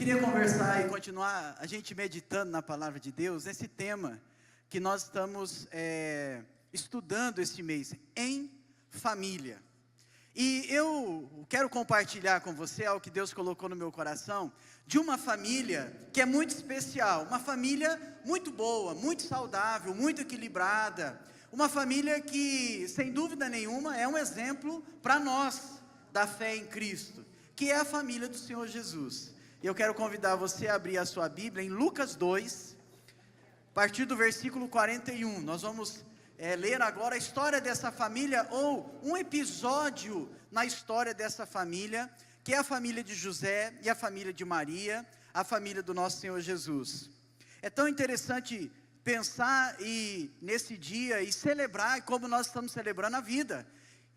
queria conversar e continuar a gente meditando na palavra de Deus, esse tema que nós estamos estudando este mês, em família. E eu quero compartilhar com você algo que Deus colocou no meu coração, de uma família que é muito especial, uma família muito boa, muito saudável, muito equilibrada, uma família que, sem dúvida nenhuma, é um exemplo para nós, da fé em Cristo, que é a família do Senhor Jesus. E eu quero convidar você a abrir a sua Bíblia em Lucas 2, a partir do versículo 41, nós vamos ler agora a história dessa família, ou um episódio na história dessa família, que é a família de José e a família de Maria, a família do nosso Senhor Jesus. É tão interessante pensar nesse dia e celebrar como nós estamos celebrando a vida,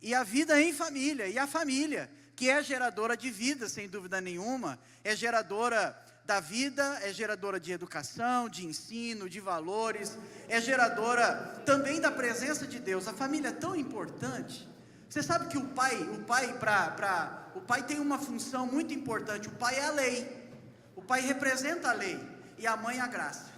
e a vida em família, e a família, que é geradora de vida, sem dúvida nenhuma, é geradora da vida, é geradora de educação, de ensino, de valores, é geradora também da presença de Deus. A família é tão importante. Você sabe que o pai tem uma função muito importante. O pai é a lei, o pai representa a lei, e a mãe a graça.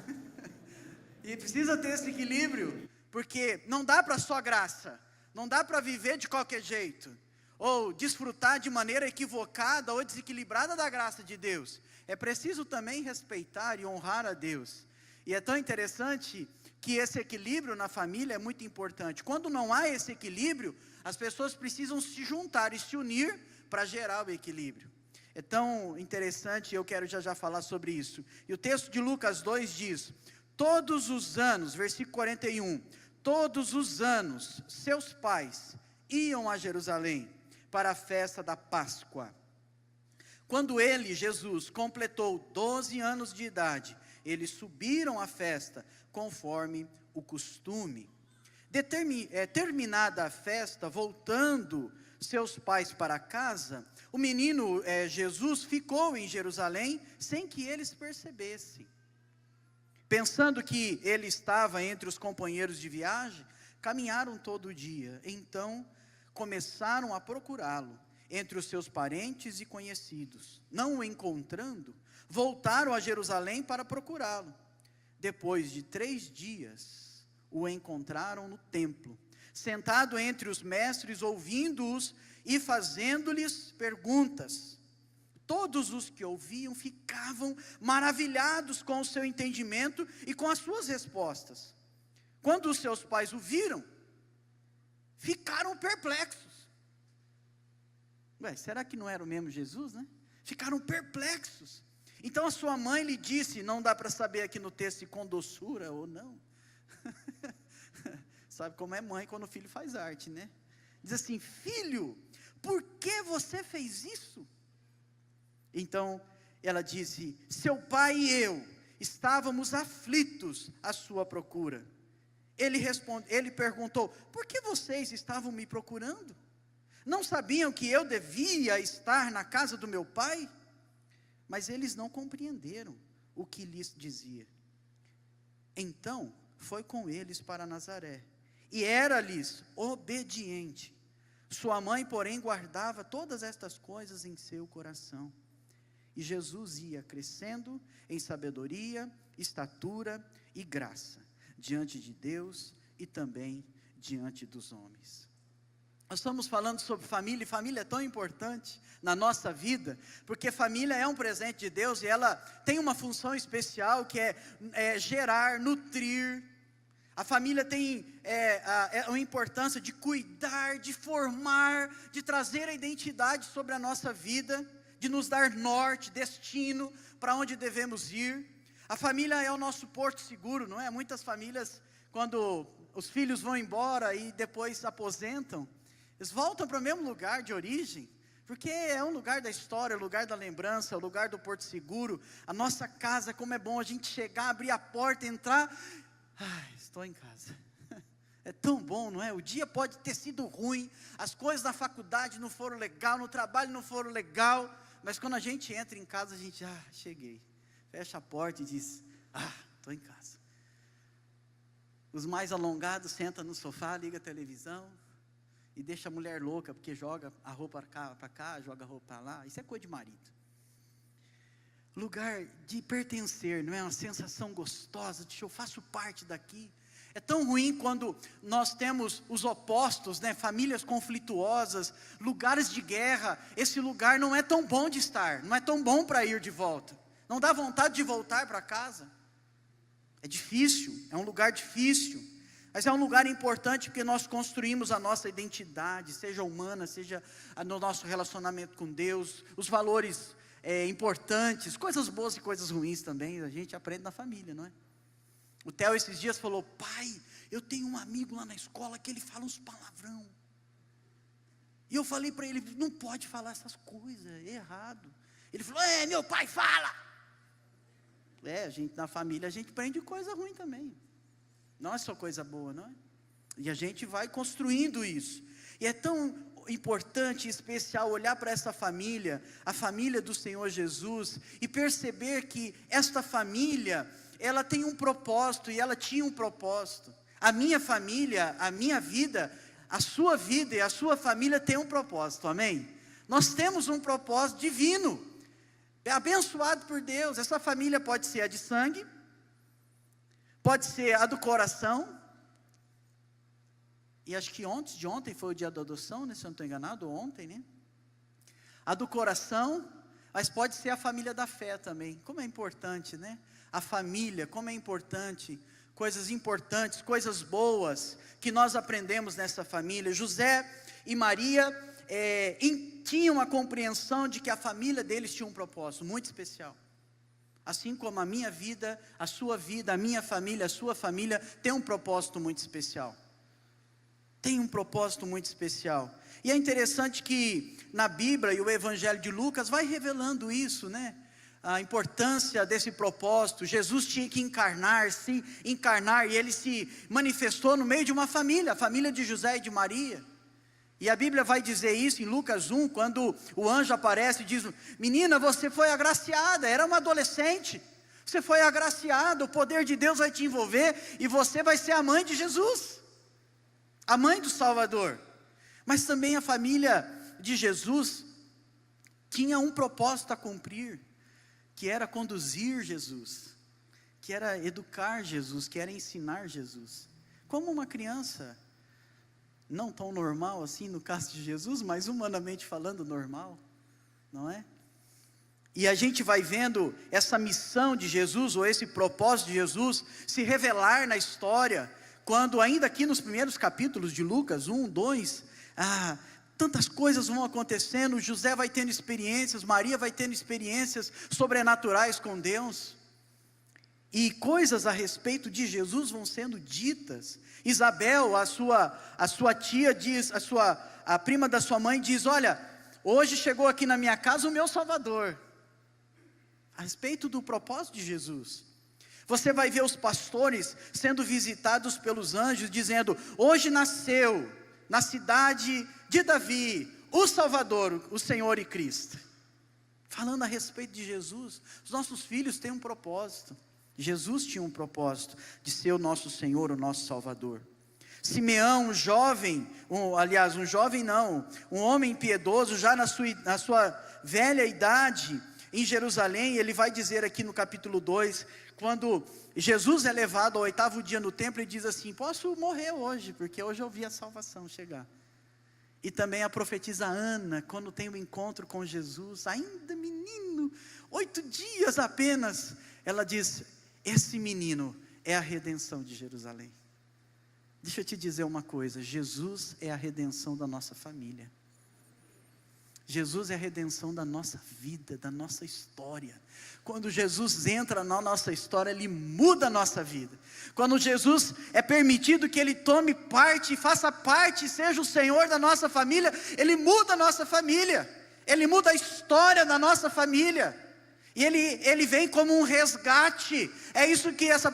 E precisa ter esse equilíbrio, porque não dá para só graça, não dá para viver de qualquer jeito, ou desfrutar de maneira equivocada ou desequilibrada da graça de Deus. É preciso também respeitar e honrar a Deus. E é tão interessante que esse equilíbrio na família é muito importante. Quando não há esse equilíbrio, as pessoas precisam se juntar e se unir para gerar o equilíbrio. É tão interessante, eu quero já falar sobre isso. E o texto de Lucas 2 diz: todos os anos, versículo 41, todos os anos, seus pais iam a Jerusalém para a festa da Páscoa. Quando ele, Jesus, completou 12 anos de idade, eles subiram à festa, conforme o costume. Terminada a festa, voltando seus pais para casa, o menino Jesus ficou em Jerusalém, sem que eles percebessem. Pensando que ele estava entre os companheiros de viagem, caminharam todo o dia. Então, começaram a procurá-lo entre os seus parentes e conhecidos. Não o encontrando, voltaram a Jerusalém para procurá-lo. Depois de 3 dias, o encontraram no templo, sentado entre os mestres, ouvindo-os e fazendo-lhes perguntas. Todos os que ouviam ficavam maravilhados com o seu entendimento e com as suas respostas. Quando os seus pais o viram, ficaram perplexos. Será que não era o mesmo Jesus, né? Ficaram perplexos. Então a sua mãe lhe disse, não dá para saber aqui no texto se com doçura ou não. Sabe como é mãe quando o filho faz arte, né? Diz assim: filho, por que você fez isso? Então ela disse: seu pai e eu estávamos aflitos à sua procura. Ele perguntou: por que vocês estavam me procurando? Não sabiam que eu devia estar na casa do meu pai? Mas eles não compreenderam o que lhes dizia. Então foi com eles para Nazaré, e era-lhes obediente. Sua mãe, porém, guardava todas estas coisas em seu coração. E Jesus ia crescendo em sabedoria, estatura e graça, diante de Deus e também diante dos homens. Nós estamos falando sobre família, e família é tão importante na nossa vida, porque família é um presente de Deus, e ela tem uma função especial, que é gerar, nutrir. A família tem a importância de cuidar, de formar, de trazer a identidade sobre a nossa vida, de nos dar norte, destino, para onde devemos ir. A família é o nosso porto seguro, não é? Muitas famílias, quando os filhos vão embora e depois aposentam, eles voltam para o mesmo lugar de origem, porque é um lugar da história, o lugar da lembrança, o lugar do porto seguro. A nossa casa, como é bom a gente chegar, abrir a porta, entrar, estou em casa. É tão bom, não é? O dia pode ter sido ruim, as coisas na faculdade não foram legal, no trabalho não foram legal, mas quando a gente entra em casa, a gente, cheguei. Fecha a porta e diz, estou em casa. Os mais alongados sentam no sofá, liga a televisão e deixa a mulher louca, porque joga a roupa para cá, joga a roupa para lá. Isso é coisa de marido. lugar de pertencer, não é? Uma sensação gostosa, de eu faço parte daqui. É tão ruim quando nós temos os opostos, né? Famílias conflituosas, lugares de guerra. Esse lugar não é tão bom de estar, não é tão bom para ir de volta. Não dá vontade de voltar para casa. É difícil, é um lugar difícil, mas é um lugar importante porque nós construímos a nossa identidade, seja humana, seja no nosso relacionamento com Deus, os valores importantes, coisas boas e coisas ruins também, a gente aprende na família, não é? O Theo esses dias falou: pai, eu tenho um amigo lá na escola que ele fala uns palavrão, e eu falei para ele, não pode falar essas coisas, é errado. Ele falou: meu pai fala. A gente na família, a gente aprende coisa ruim também, não é só coisa boa, não é? E a gente vai construindo isso, e é tão importante e especial olhar para essa família, a família do Senhor Jesus, e perceber que esta família, ela tem um propósito, e ela tinha um propósito. A minha família, a minha vida, a sua vida e a sua família tem um propósito, amém? Nós temos um propósito divino, é abençoado por Deus. Essa família pode ser a de sangue, pode ser a do coração, e acho que antes de ontem foi o dia da adoção, né, se eu não estou enganado, ontem, né? A do coração, mas pode ser a família da fé também. Como é importante, né? A família, como é importante, coisas importantes, coisas boas, que nós aprendemos nessa família. José e Maria tinham a compreensão de que a família deles tinha um propósito muito especial. Assim como a minha vida, a minha família, a sua família, tem um propósito muito especial. Tem um propósito muito especial. E é interessante que na Bíblia e o Evangelho de Lucas vai revelando isso, né? A importância desse propósito. Jesus tinha que se encarnar, e ele se manifestou no meio de uma família, a família de José e de Maria. E a Bíblia vai dizer isso em Lucas 1, quando o anjo aparece e diz: menina, você foi agraciada, era uma adolescente, você foi agraciada, o poder de Deus vai te envolver, e você vai ser a mãe de Jesus, a mãe do Salvador. Mas também a família de Jesus tinha um propósito a cumprir, que era conduzir Jesus, que era educar Jesus, que era ensinar Jesus, como uma criança, não tão normal assim no caso de Jesus, mas humanamente falando normal, não é? E a gente vai vendo essa missão de Jesus, ou esse propósito de Jesus, se revelar na história, quando ainda aqui nos primeiros capítulos de Lucas 1, 2, tantas coisas vão acontecendo. José vai tendo experiências, Maria vai tendo experiências sobrenaturais com Deus, e coisas a respeito de Jesus vão sendo ditas. Isabel, a sua tia diz, a prima da sua mãe diz: olha, hoje chegou aqui na minha casa o meu Salvador, a respeito do propósito de Jesus. Você vai ver os pastores sendo visitados pelos anjos, dizendo: hoje nasceu na cidade de Davi o Salvador, o Senhor e Cristo. Falando a respeito de Jesus. Os nossos filhos têm um propósito. Jesus tinha um propósito de ser o nosso Senhor, o nosso Salvador. Simeão, um homem piedoso, já na sua velha idade, em Jerusalém, ele vai dizer aqui no capítulo 2, quando Jesus é levado ao 8º dia no templo, ele diz assim: posso morrer hoje, porque hoje eu vi a salvação chegar. E também a profetisa Ana, quando tem um encontro com Jesus, ainda menino, 8 dias apenas, ela diz: esse menino é a redenção de Jerusalém. Deixa eu te dizer uma coisa: Jesus é a redenção da nossa família. Jesus é a redenção da nossa vida, da nossa história. Quando Jesus entra na nossa história, Ele muda a nossa vida. Quando Jesus é permitido que Ele tome parte, faça parte, seja o Senhor da nossa família, Ele muda a nossa família, Ele muda a história da nossa família. E Ele vem como um resgate. É isso que essa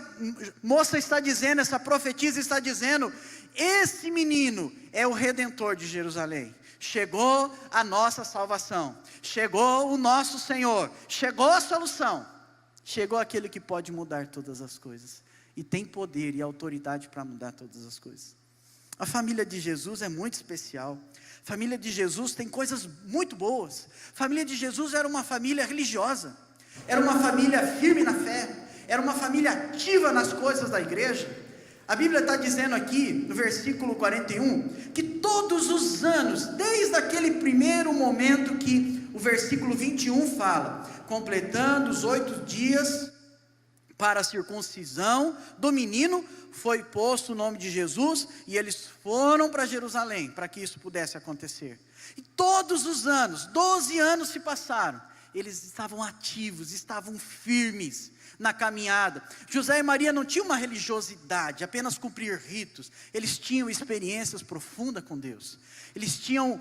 moça está dizendo, essa profetisa está dizendo: esse menino é o Redentor de Jerusalém. Chegou a nossa salvação, chegou o nosso Senhor, chegou a solução, chegou aquele que pode mudar todas as coisas, e tem poder e autoridade para mudar todas as coisas. A família de Jesus é muito especial. A família de Jesus tem coisas muito boas. A família de Jesus era uma família religiosa. era uma família firme na fé, era uma família ativa nas coisas da igreja. A Bíblia está dizendo aqui, no versículo 41, que todos os anos, desde aquele primeiro momento que o versículo 21 fala, completando os 8 dias para a circuncisão do menino, foi posto o nome de Jesus, e eles foram para Jerusalém, para que isso pudesse acontecer. E todos os anos, 12 anos se passaram, eles estavam ativos, estavam firmes na caminhada. José e Maria não tinham uma religiosidade, apenas cumprir ritos. Eles tinham experiências profundas com Deus. Eles tinham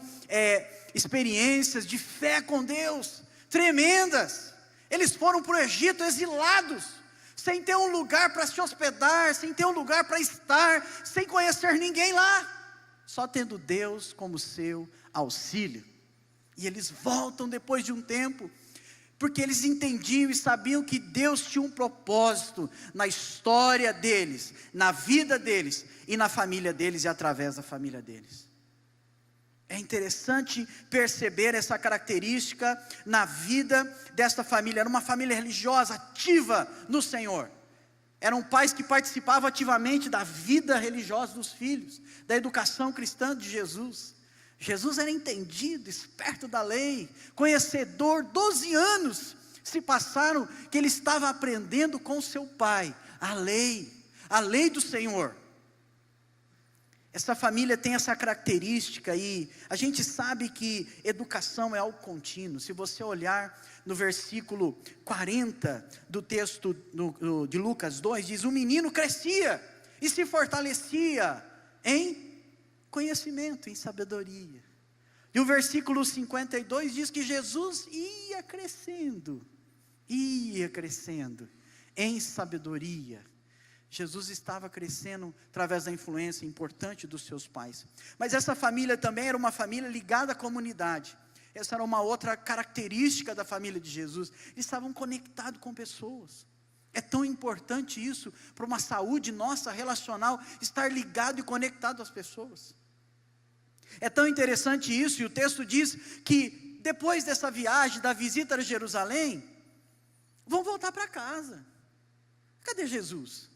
experiências de fé com Deus, tremendas. Eles foram para o Egito exilados, sem ter um lugar para se hospedar, sem ter um lugar para estar, sem conhecer ninguém lá, só tendo Deus como seu auxílio. E eles voltam depois de um tempo, porque eles entendiam e sabiam que Deus tinha um propósito na história deles, na vida deles e na família deles e através da família deles. É interessante perceber essa característica na vida desta família. Era uma família religiosa, ativa no Senhor. Eram pais que participavam ativamente da vida religiosa dos filhos, da educação cristã de Jesus. Jesus era entendido, esperto da lei, conhecedor. 12 anos se passaram que ele estava aprendendo com seu pai a lei do Senhor. Essa família tem essa característica, e a gente sabe que educação é algo contínuo. Se você olhar no versículo 40 do texto de Lucas 2, diz: o menino crescia e se fortalecia em conhecimento, em sabedoria. E o versículo 52 diz que Jesus ia crescendo em sabedoria. Jesus estava crescendo através da influência importante dos seus pais. Mas essa família também era uma família ligada à comunidade. Essa era uma outra característica da família de Jesus. Eles estavam conectados com pessoas. É tão importante isso para uma saúde nossa relacional, estar ligado e conectado às pessoas. É tão interessante isso, e o texto diz que depois dessa viagem, da visita a Jerusalém, vão voltar para casa. Cadê Jesus?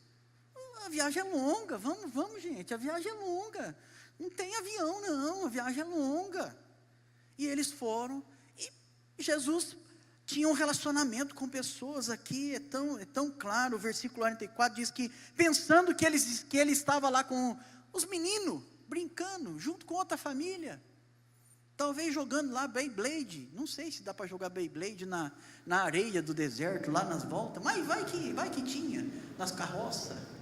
A viagem é longa, vamos gente, a viagem é longa, não tem avião não, a viagem é longa. E eles foram, e Jesus tinha um relacionamento com pessoas aqui, é tão claro. O versículo 44 diz que, pensando que ele estava lá com os meninos, brincando, junto com outra família, talvez jogando lá Beyblade. Não sei se dá para jogar Beyblade na areia do deserto, lá nas voltas, mas vai que tinha, nas carroças.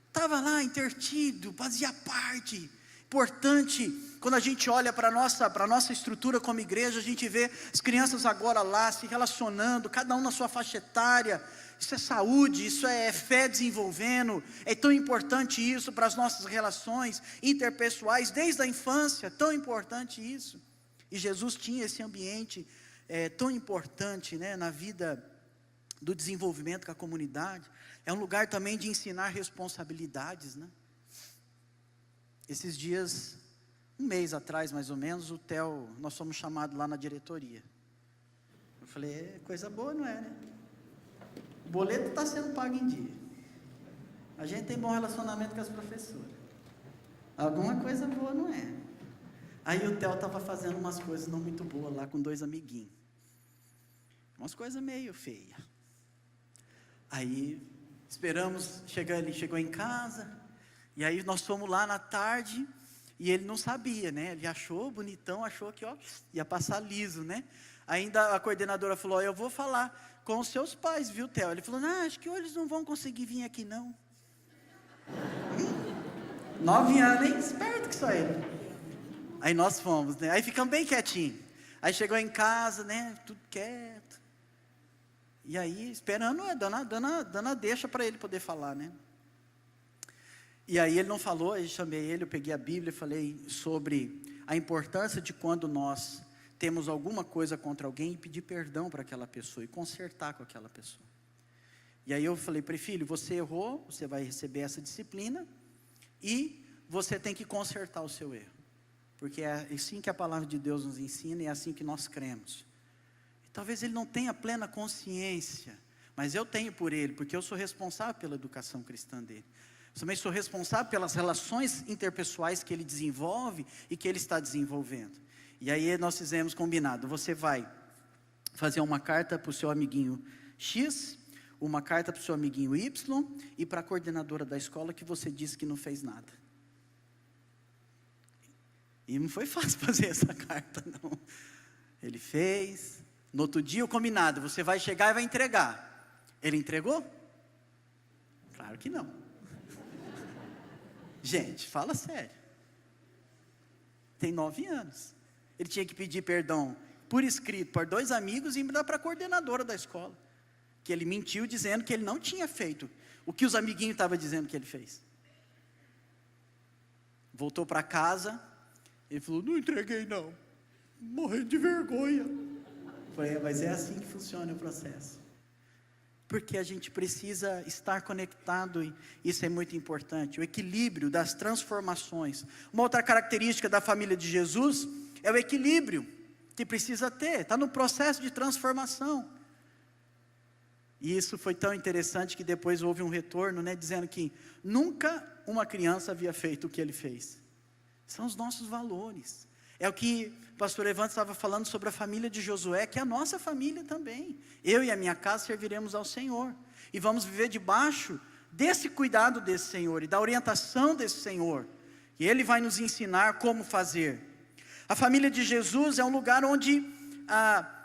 Estava lá intertido, fazia parte. Importante, quando a gente olha para a nossa estrutura como igreja, a gente vê as crianças agora lá se relacionando, cada um na sua faixa etária. Isso é saúde, isso é fé desenvolvendo. É tão importante isso para as nossas relações interpessoais, desde a infância, tão importante isso. E Jesus tinha esse ambiente tão importante, né, na vida do desenvolvimento com a comunidade. É um lugar também de ensinar responsabilidades, né? Esses dias, um mês atrás mais ou menos, o Theo, nós fomos chamados lá na diretoria. Eu falei, coisa boa, não é, né? O boleto está sendo pago em dia. A gente tem bom relacionamento com as professoras. Alguma coisa boa, não é? Aí o Theo estava fazendo umas coisas não muito boas lá com 2 amiguinhos. Umas coisas meio feias. Aí esperamos, ele chegou em casa, e aí nós fomos lá na tarde, e ele não sabia, né? Ele achou bonitão, achou que ia passar liso, né? Ainda a coordenadora falou, eu vou falar com os seus pais, viu, Theo? Ele falou, não, acho que eles não vão conseguir vir aqui não. 9 anos, hein? Esperto que só ele. Aí nós fomos, né? Aí ficamos bem quietinhos. Aí chegou em casa, né? Tudo quieto. E aí, esperando, dando a deixa para ele poder falar, né? E aí ele não falou, aí chamei ele, eu peguei a Bíblia e falei sobre a importância de quando nós temos alguma coisa contra alguém e pedir perdão para aquela pessoa e consertar com aquela pessoa. E aí eu falei, filho, você errou, você vai receber essa disciplina e você tem que consertar o seu erro. Porque é assim que a palavra de Deus nos ensina e é assim que nós cremos. Talvez ele não tenha plena consciência, mas eu tenho por ele, porque eu sou responsável pela educação cristã dele. Eu também sou responsável pelas relações interpessoais que ele desenvolve e que ele está desenvolvendo. E aí nós fizemos combinado, você vai fazer uma carta para o seu amiguinho X, uma carta para o seu amiguinho Y, e para a coordenadora da escola que você disse que não fez nada. E não foi fácil fazer essa carta, não. Ele fez. No outro dia o combinado, você vai chegar e vai entregar. Ele entregou? Claro que não. Gente, fala sério. Tem 9 anos. Ele tinha que pedir perdão por escrito para 2 amigos e mandar para a coordenadora da escola. Que ele mentiu dizendo que ele não tinha feito o que os amiguinhos estavam dizendo que ele fez. Voltou para casa, ele falou, não entreguei não, morrendo de vergonha. Falei, mas é assim que funciona o processo. Porque a gente precisa estar conectado, e isso é muito importante, o equilíbrio das transformações. Uma outra característica da família de Jesus é o equilíbrio que precisa ter, está no processo de transformação. E isso foi tão interessante que depois houve um retorno, dizendo que nunca uma criança havia feito o que ele fez. São os nossos valores. É o que o pastor Evandro estava falando sobre a família de Josué, que é a nossa família também. Eu e a minha casa serviremos ao Senhor. E vamos viver debaixo desse cuidado desse Senhor e da orientação desse Senhor. E Ele vai nos ensinar como fazer. A família de Jesus é um lugar onde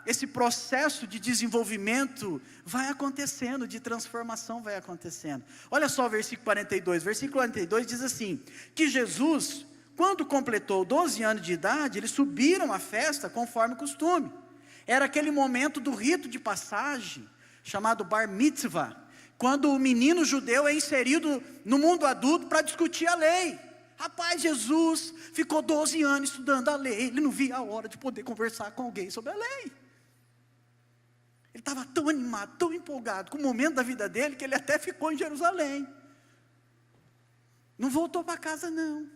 esse processo de desenvolvimento vai acontecendo, de transformação vai acontecendo. Olha só o versículo 42. Versículo 42 diz assim, que Jesus, quando completou 12 anos de idade, eles subiram à festa conforme o costume. Era aquele momento do rito de passagem, chamado Bar Mitzvah, quando o menino judeu é inserido no mundo adulto para discutir a lei. Rapaz, Jesus ficou 12 anos estudando a lei, ele não via a hora de poder conversar com alguém sobre a lei. Ele estava tão animado, tão empolgado com o momento da vida dele, que ele até ficou em Jerusalém. Não voltou para casa não.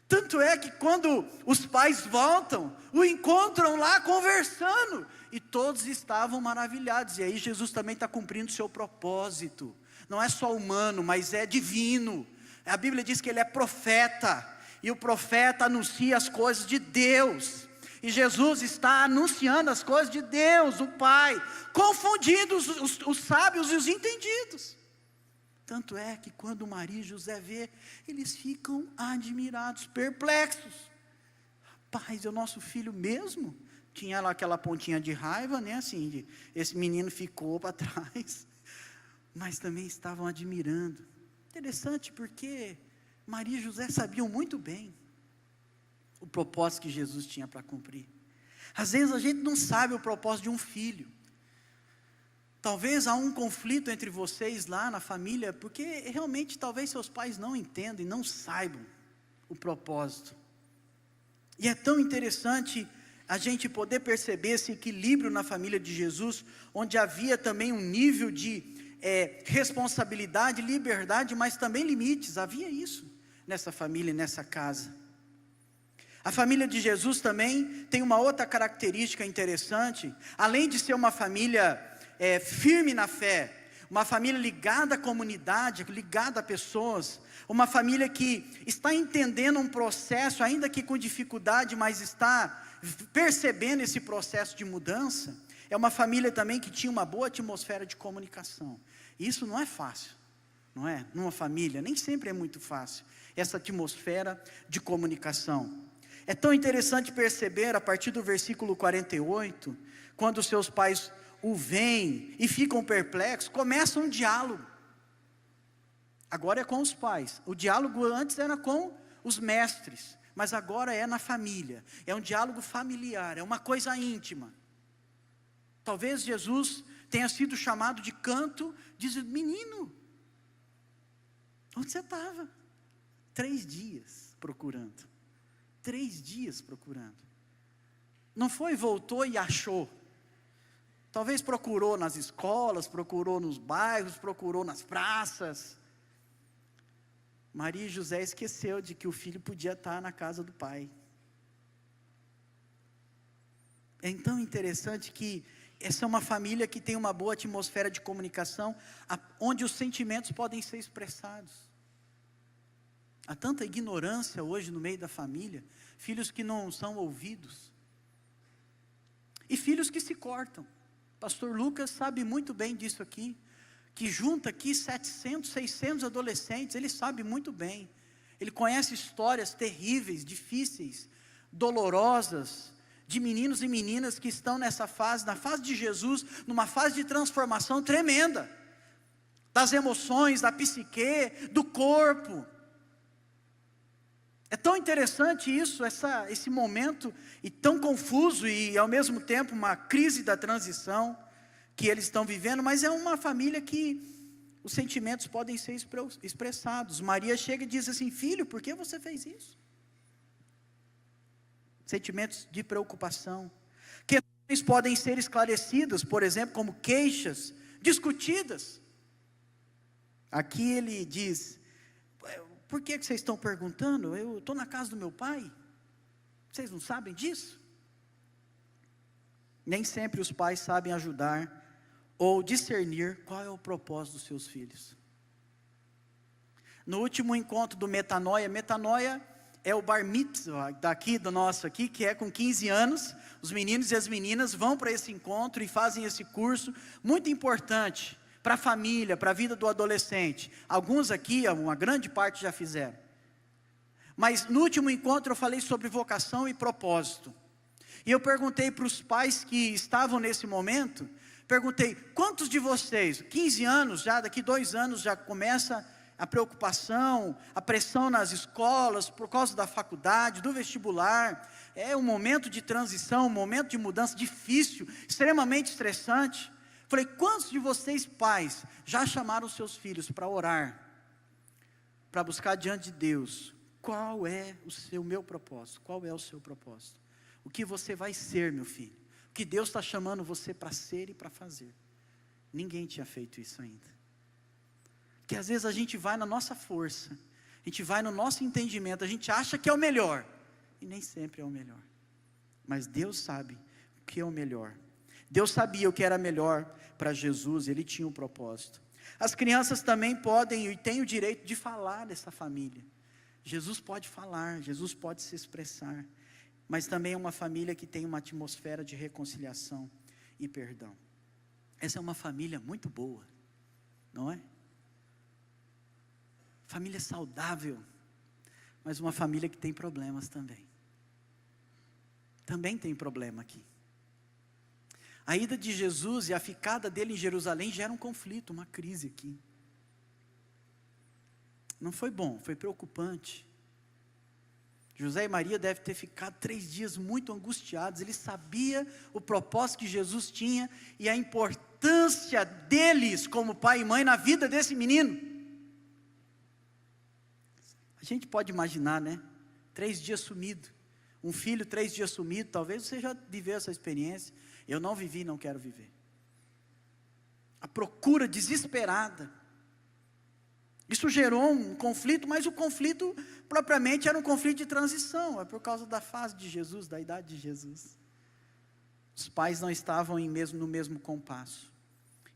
Tanto é que quando os pais voltam, o encontram lá conversando, e todos estavam maravilhados. E aí Jesus também está cumprindo o seu propósito. Não é só humano, mas é divino. A Bíblia diz que ele é profeta, e o profeta anuncia as coisas de Deus, e Jesus está anunciando as coisas de Deus, o Pai, confundindo os sábios e os entendidos. Tanto é que quando Maria e José vê, eles ficam admirados, perplexos. Rapaz, é o nosso filho mesmo? Tinha lá aquela pontinha de raiva, assim, esse menino ficou para trás, mas também estavam admirando. Interessante, porque Maria e José sabiam muito bem o propósito que Jesus tinha para cumprir. Às vezes a gente não sabe o propósito de um filho. Talvez há um conflito entre vocês lá na família, porque realmente talvez seus pais não entendam e não saibam o propósito. E é tão interessante a gente poder perceber esse equilíbrio na família de Jesus, onde havia também um nível de responsabilidade, liberdade, mas também limites. Havia isso nessa família, nessa casa. A família de Jesus também tem uma outra característica interessante. Além de ser uma família firme na fé, uma família ligada à comunidade, ligada a pessoas, uma família que está entendendo um processo, ainda que com dificuldade, mas está percebendo esse processo de mudança. É uma família também que tinha uma boa atmosfera de comunicação. Isso não é fácil, não é? Numa família, nem sempre é muito fácil, essa atmosfera de comunicação. É tão interessante perceber, a partir do versículo 48, quando seus pais o veem e ficam perplexos, começa um diálogo. Agora é com os pais. O diálogo antes era com os mestres, mas agora é na família. É um diálogo familiar, é uma coisa íntima. Talvez Jesus tenha sido chamado de canto, dizendo, menino, onde você estava? 3 dias procurando. 3 dias procurando. Não foi, voltou e achou. Talvez procurou nas escolas, procurou nos bairros, procurou nas praças. Maria e José esqueceu de que o filho podia estar na casa do pai. É tão interessante que essa é uma família que tem uma boa atmosfera de comunicação, onde os sentimentos podem ser expressados. Há tanta ignorância hoje no meio da família, filhos que não são ouvidos, e filhos que se cortam. Pastor Lucas sabe muito bem disso aqui, que junta aqui 700, 600 adolescentes, ele sabe muito bem. Ele conhece histórias terríveis, difíceis, dolorosas, de meninos e meninas que estão nessa fase, na fase de Jesus, numa fase de transformação tremenda, das emoções, da psique, do corpo. É tão interessante isso, esse momento, e tão confuso, e ao mesmo tempo uma crise da transição, que eles estão vivendo, mas é uma família que os sentimentos podem ser expressados. Maria chega e diz assim: filho, por que você fez isso? Sentimentos de preocupação, questões podem ser esclarecidas, por exemplo, como queixas, discutidas. Aqui ele diz: por que vocês estão perguntando? Eu estou na casa do meu pai, vocês não sabem disso? Nem sempre os pais sabem ajudar ou discernir qual é o propósito dos seus filhos. No último encontro do Metanoia é o bar mitzvah daqui, do nosso aqui, que é com 15 anos, os meninos e as meninas vão para esse encontro e fazem esse curso, muito importante, para a família, para a vida do adolescente. Alguns aqui, uma grande parte já fizeram. Mas no último encontro eu falei sobre vocação e propósito. E eu perguntei para os pais que estavam nesse momento, perguntei: quantos de vocês, 15 anos já, daqui 2 anos já começa a preocupação, a pressão nas escolas, por causa da faculdade, do vestibular, é um momento de transição, um momento de mudança difícil, extremamente estressante. Falei: quantos de vocês pais já chamaram os seus filhos para orar, para buscar diante de Deus, qual é o meu propósito, qual é o seu propósito, o que você vai ser, meu filho, o que Deus está chamando você para ser e para fazer. Ninguém tinha feito isso ainda. Que às vezes a gente vai na nossa força, a gente vai no nosso entendimento, a gente acha que é o melhor, e nem sempre é o melhor, mas Deus sabe o que é o melhor. Deus sabia o que era melhor para Jesus, Ele tinha um propósito. As crianças também podem e têm o direito de falar dessa família. Jesus pode falar, Jesus pode se expressar, mas também é uma família que tem uma atmosfera de reconciliação e perdão. Essa é uma família muito boa, não é? Família saudável, mas uma família que tem problemas também. Também tem problema aqui. A ida de Jesus e a ficada dele em Jerusalém gera um conflito, uma crise aqui. Não foi bom, foi preocupante. José e Maria devem ter ficado 3 dias muito angustiados. Ele sabia o propósito que Jesus tinha e a importância deles como pai e mãe na vida desse menino. A gente pode imaginar, né? 3 dias sumido, um filho 3 dias sumido. Talvez você já viveu essa experiência. Eu não vivi, não quero viver. A procura desesperada. Isso gerou um conflito, mas o conflito propriamente era um conflito de transição. É por causa da fase de Jesus, da idade de Jesus. Os pais não estavam no mesmo compasso.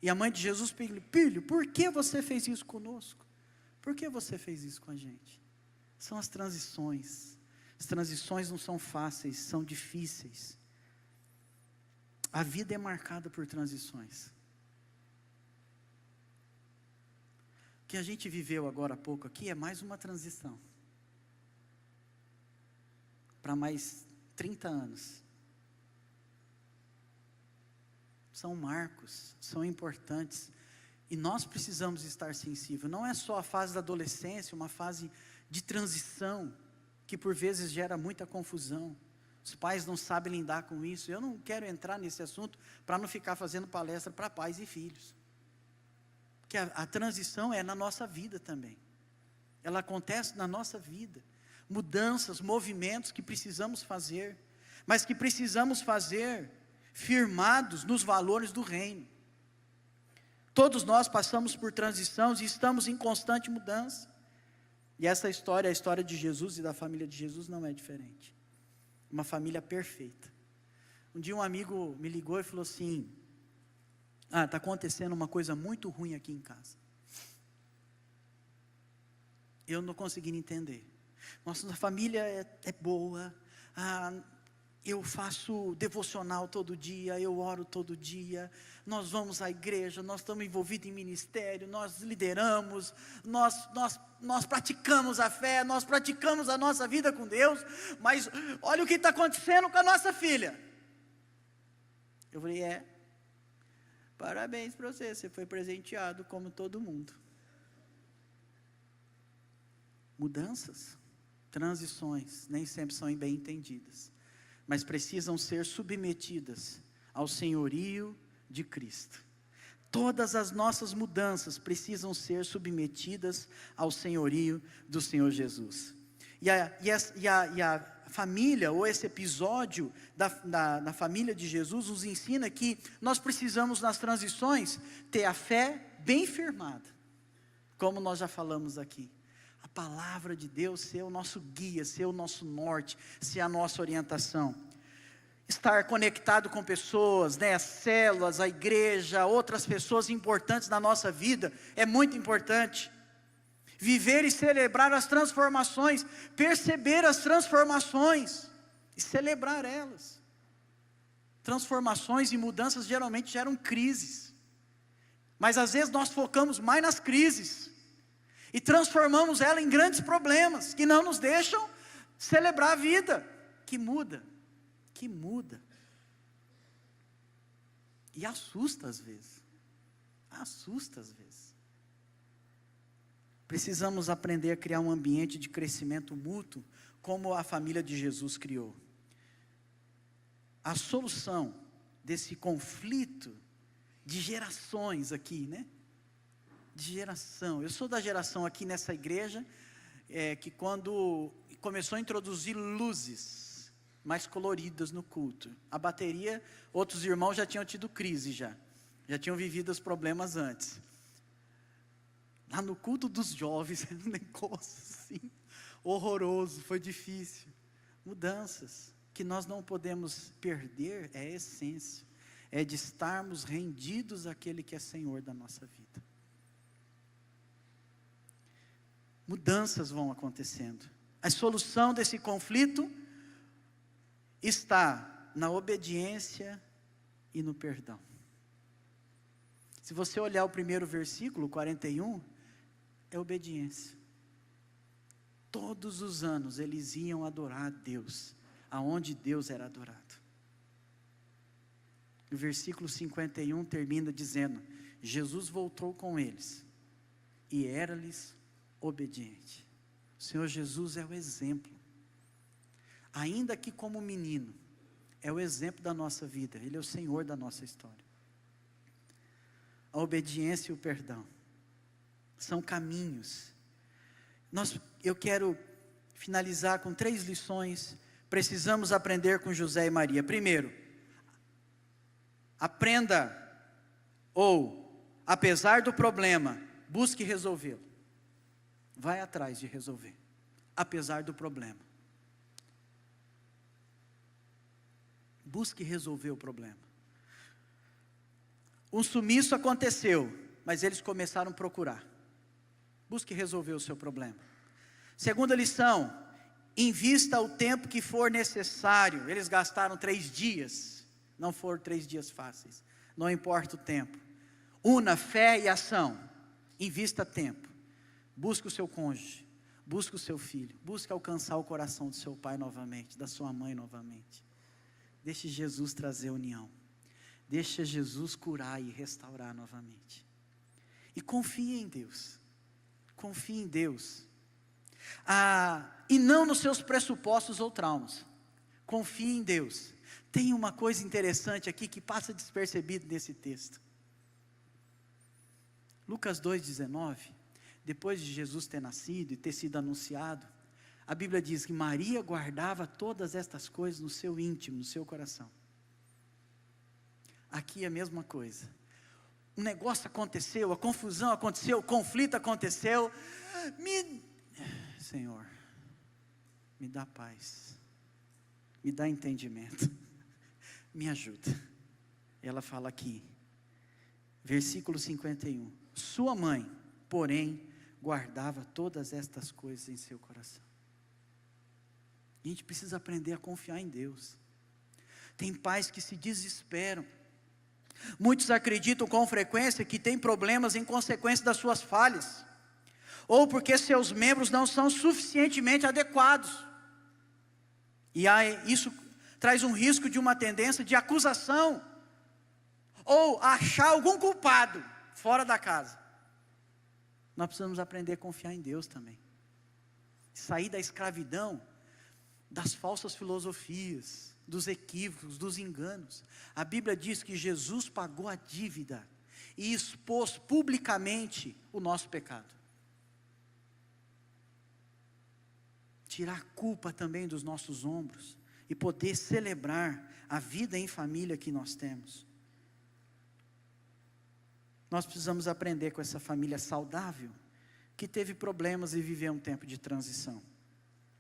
E a mãe de Jesus pediu: filho, por que você fez isso conosco? Por que você fez isso com a gente? São as transições. As transições não são fáceis, são difíceis. A vida é marcada por transições. O que a gente viveu agora há pouco aqui é mais uma transição. Para mais 30 anos. São marcos, são importantes. E nós precisamos estar sensíveis. Não é só a fase da adolescência, uma fase de transição, que por vezes gera muita confusão. Os pais não sabem lidar com isso. Eu não quero entrar nesse assunto para não ficar fazendo palestra para pais e filhos. Porque a transição é na nossa vida também. Ela acontece na nossa vida. Mudanças, movimentos que precisamos fazer, mas que precisamos fazer firmados nos valores do reino. Todos nós passamos por transições e estamos em constante mudança. E essa história, a história de Jesus e da família de Jesus, não é diferente. Uma família perfeita. Um dia um amigo me ligou e falou assim: está acontecendo uma coisa muito ruim aqui em casa. Eu não consegui entender. Nossa família é boa, eu faço devocional todo dia, eu oro todo dia, nós vamos à igreja, nós estamos envolvidos em ministério, nós lideramos, nós praticamos a fé, nós praticamos a nossa vida com Deus, mas olha o que está acontecendo com a nossa filha. Eu falei, parabéns para você foi presenteado como todo mundo. Mudanças, transições, nem sempre são bem entendidas, mas precisam ser submetidas ao senhorio de Cristo. Todas as nossas mudanças precisam ser submetidas ao senhorio do Senhor Jesus. E a família, ou esse episódio da família de Jesus, nos ensina que nós precisamos nas transições ter a fé bem firmada, como nós já falamos aqui. A palavra de Deus ser o nosso guia, ser o nosso norte, ser a nossa orientação. Estar conectado com pessoas, as células, a igreja, outras pessoas importantes na nossa vida, é muito importante. Viver e celebrar as transformações, perceber as transformações e celebrar elas. Transformações e mudanças geralmente geram crises, mas às vezes nós focamos mais nas crises e transformamos ela em grandes problemas, que não nos deixam celebrar a vida, que muda, e assusta às vezes, Precisamos aprender a criar um ambiente de crescimento mútuo, como a família de Jesus criou. A solução desse conflito de gerações aqui, de geração. Eu sou da geração aqui nessa igreja, que quando começou a introduzir luzes mais coloridas no culto, a bateria, outros irmãos já tinham tido crise já tinham vivido os problemas antes. Lá no culto dos jovens, um negócio assim, horroroso, foi difícil. Mudanças, que nós não podemos perder, é a essência, é de estarmos rendidos àquele que é Senhor da nossa vida. Mudanças vão acontecendo. A solução desse conflito está na obediência e no perdão. Se você olhar o primeiro versículo, 41, é obediência. Todos os anos eles iam adorar a Deus, aonde Deus era adorado. O versículo 51 termina dizendo: Jesus voltou com eles e era-lhes obediente. O Senhor Jesus é o exemplo, ainda que como menino, é o exemplo da nossa vida, Ele é o Senhor da nossa história. A obediência e o perdão são caminhos. Eu quero finalizar com 3 lições. Precisamos aprender com José e Maria. Primeiro, aprenda, apesar do problema, busque resolvê-lo. Vai atrás de resolver, apesar do problema. Busque resolver o problema. Um sumiço aconteceu, mas eles começaram a procurar. Busque resolver o seu problema. Segunda lição: invista o tempo que for necessário. Eles gastaram 3 dias, não foram 3 dias fáceis, não importa o tempo. Una fé e ação, invista tempo. Busque o seu cônjuge, busque o seu filho, busque alcançar o coração do seu pai novamente, da sua mãe novamente. Deixe Jesus trazer união, deixe Jesus curar e restaurar novamente. E confie em Deus, e não nos seus pressupostos ou traumas. Confie em Deus. Tem uma coisa interessante aqui que passa despercebido nesse texto. Lucas 2,19, depois de Jesus ter nascido e ter sido anunciado, a Bíblia diz que Maria guardava todas estas coisas no seu íntimo, no seu coração. Aqui é a mesma coisa. Um negócio aconteceu, a confusão aconteceu, o conflito aconteceu. Senhor, me dá paz, me dá entendimento, me ajuda. Ela fala aqui: Versículo 51. Sua mãe, porém, guardava todas estas coisas em seu coração. A gente precisa aprender a confiar em Deus. Tem pais que se desesperam. Muitos acreditam com frequência que tem problemas em consequência das suas falhas, ou porque seus membros não são suficientemente adequados. E isso traz um risco de uma tendência de acusação, ou achar algum culpado fora da casa. Nós precisamos aprender a confiar em Deus também. Sair da escravidão, das falsas filosofias, dos equívocos, dos enganos. A Bíblia diz que Jesus pagou a dívida e expôs publicamente o nosso pecado. Tirar a culpa também dos nossos ombros e poder celebrar a vida em família que nós temos. Nós precisamos aprender com essa família saudável, que teve problemas e viveu um tempo de transição.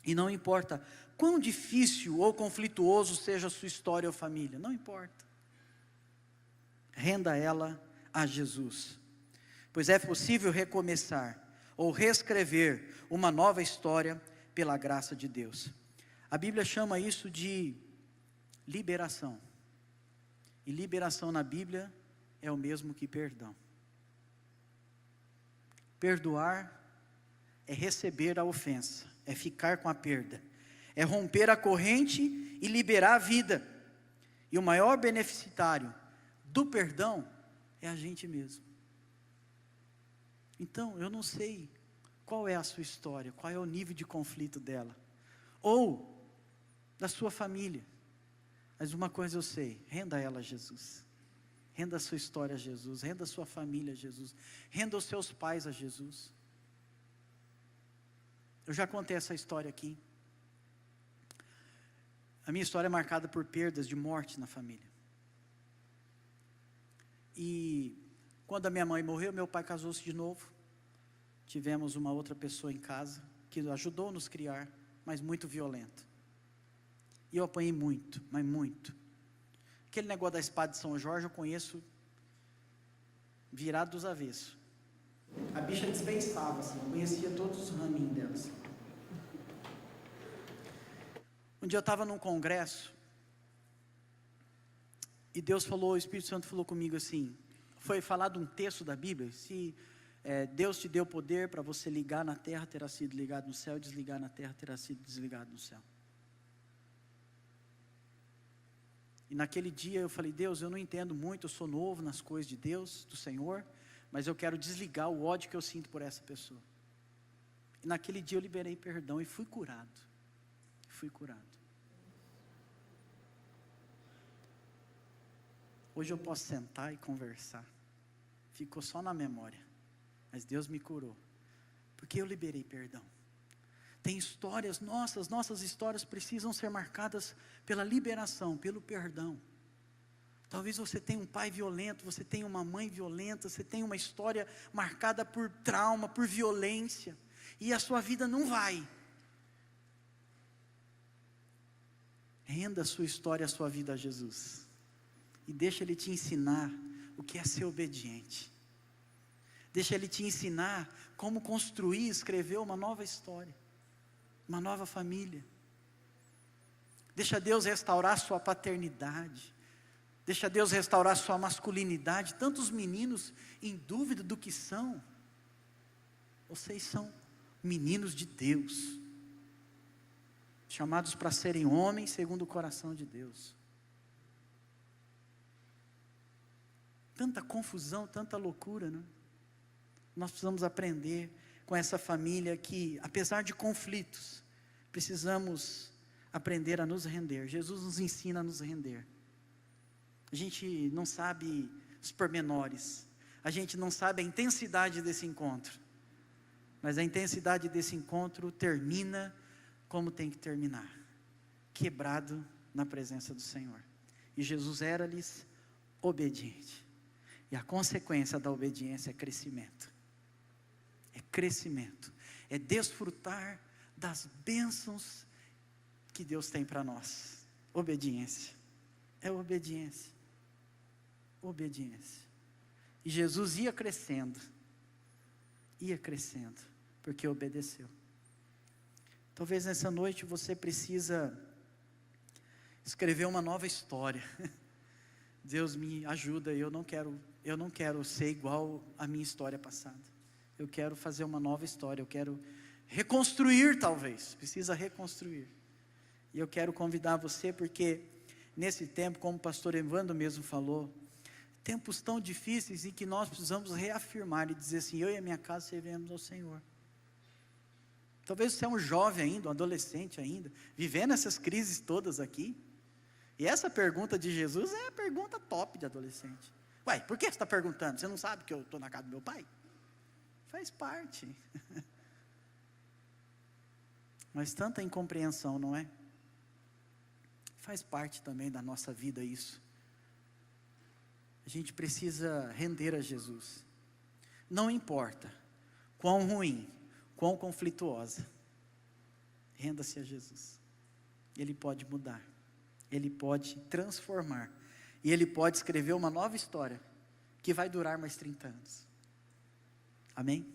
E não importa quão difícil ou conflituoso seja a sua história ou família, não importa. Renda ela a Jesus. Pois é possível recomeçar ou reescrever uma nova história pela graça de Deus. A Bíblia chama isso de liberação. E liberação na Bíblia é o mesmo que perdão. Perdoar é receber a ofensa, é ficar com a perda, é romper a corrente e liberar a vida. E o maior beneficiário do perdão é a gente mesmo. Então, eu não sei qual é a sua história, qual é o nível de conflito dela, ou da sua família, mas uma coisa eu sei: renda ela a Jesus. Renda a sua história a Jesus, renda a sua família a Jesus, renda os seus pais a Jesus. Eu já contei essa história aqui. A minha história é marcada por perdas de morte na família. E quando a minha mãe morreu, meu pai casou-se de novo. Tivemos uma outra pessoa em casa, que ajudou a nos criar, mas muito violento. E eu apanhei muito, mas muito. Aquele negócio da espada de São Jorge eu conheço virado dos avessos. A bicha dispensava, assim, eu conhecia todos os raminhos dela. Assim. Um dia eu estava num congresso, e Deus falou, o Espírito Santo falou comigo assim, foi falado um texto da Bíblia, se Deus te deu poder para você ligar na terra, terá sido ligado no céu, desligar na terra, terá sido desligado no céu. E naquele dia eu falei: Deus, eu não entendo muito, eu sou novo nas coisas de Deus, do Senhor, mas eu quero desligar o ódio que eu sinto por essa pessoa. E naquele dia eu liberei perdão e fui curado. Fui curado. Hoje eu posso sentar e conversar. Ficou só na memória. Mas Deus me curou. Porque eu liberei perdão. Tem histórias, nossas histórias precisam ser marcadas pela liberação, pelo perdão. Talvez você tenha um pai violento, você tenha uma mãe violenta, você tenha uma história marcada por trauma, por violência, e a sua vida não vai. Renda a sua história, a sua vida a Jesus. E deixa Ele te ensinar o que é ser obediente. Deixa Ele te ensinar como construir e escrever uma nova história. Uma nova família. Deixa Deus restaurar sua paternidade. Deixa Deus restaurar sua masculinidade. Tantos meninos em dúvida do que são. Vocês são meninos de Deus. Chamados para serem homens segundo o coração de Deus. Tanta confusão, tanta loucura, né? Nós precisamos aprender com essa família que, apesar de conflitos, precisamos aprender a nos render. Jesus nos ensina a nos render. A gente não sabe os pormenores, a gente não sabe a intensidade desse encontro, mas a intensidade desse encontro termina como tem que terminar, quebrado na presença do Senhor. E Jesus era-lhes obediente, e a consequência da obediência é crescimento. É crescimento, é desfrutar das bênçãos que Deus tem para nós. Obediência, é obediência, obediência. E Jesus ia crescendo, porque obedeceu. Talvez nessa noite você precisa escrever uma nova história. Deus me ajuda, eu não quero ser igual à minha história passada. Eu quero fazer uma nova história, eu quero reconstruir talvez, precisa reconstruir. E eu quero convidar você, porque nesse tempo, como o pastor Evandro mesmo falou, tempos tão difíceis em que nós precisamos reafirmar e dizer assim: eu e a minha casa serviremos ao Senhor. Talvez você é um jovem ainda, um adolescente ainda, vivendo essas crises todas aqui. E essa pergunta de Jesus é a pergunta top de adolescente. Ué, por que você está perguntando? Você não sabe que eu estou na casa do meu pai? Faz parte. Mas tanta incompreensão, não é? Faz parte também da nossa vida isso. A gente precisa render a Jesus. Não importa quão ruim, quão conflituosa, renda-se a Jesus. Ele pode mudar, Ele pode transformar, e Ele pode escrever uma nova história, que vai durar mais 30 anos. Amém?